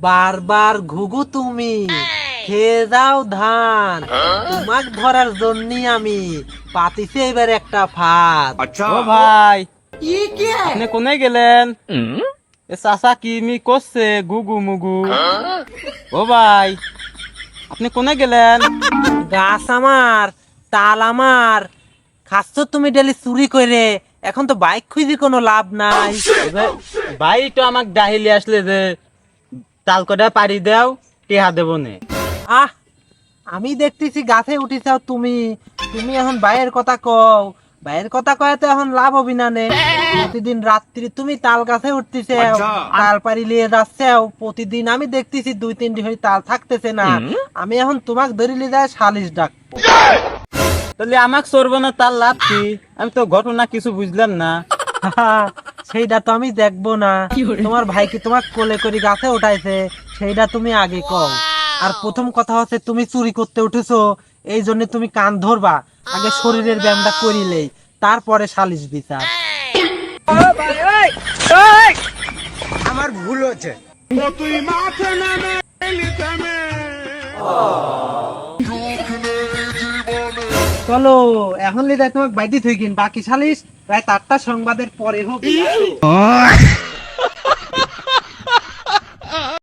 বারবার ঘুঘু তুমি খেয়ে যাও ধান, তোমাক ধরার জন্যই আমি পাতিছি এবার একটা ফাঁদ। ও ভাই, ই কে? আপনি কোনে গেলেন? এ চাচা কি মি করছে গুগু মুগু? ও ভাই, আপনি কোনে গেলেন? গাছ আমার, তাল আমার, খাচ্ছ তুমি ডেলি চুরি করে। এখন তো বাইক খুঁজি কোনো লাভ নাই। ভাই তো আমাক ডাহিলি আসলে যে তাল কটা পাড়ি দেও, টিহা দেব নে। আহ, আমি দেখতেছি গাছে উঠিছাও তুমি। তুমি এখন বাইয়ের কথা কও, বাইয়ের কথা কয়ে তো এখন লাভ হবি না নে। প্রতিদিন রাত্রি তুমি তাল গাছে উঠতেছে, তাল পাড়ি লিয়ে যাচ্ছে। প্রতিদিন আমি দেখতেছি 2-3টি হয়ে তাল থাকতেছে না। আমি এখন তোমাক ধরে লিয়ে যায় সালিশ ডাক। তাহলে আমাক চড়বো না, তার লাভ কি? আমি তো ঘটনা কিছু বুঝলাম না। সেইটা তো আমি দেখবো না। তোমার ভাই কি তোমার কোলে করে গাছে উঠাইছে, সেইটা তুমি আগে কও। আর প্রথম কথা হচ্ছে তুমি চুরি করতে উঠেছো, এই জন্য তুমি কান ধরবা। আগে শরীরের ব্যায়ামটা করিলেই তারপরে সালিশ বিচার। আমার ভুল হচ্ছে। চলো এখন লিদায় তোমাকে বাইতে থুই কিন, বাকি সালিশ রাত 8টা সংবাদের পরে হোক।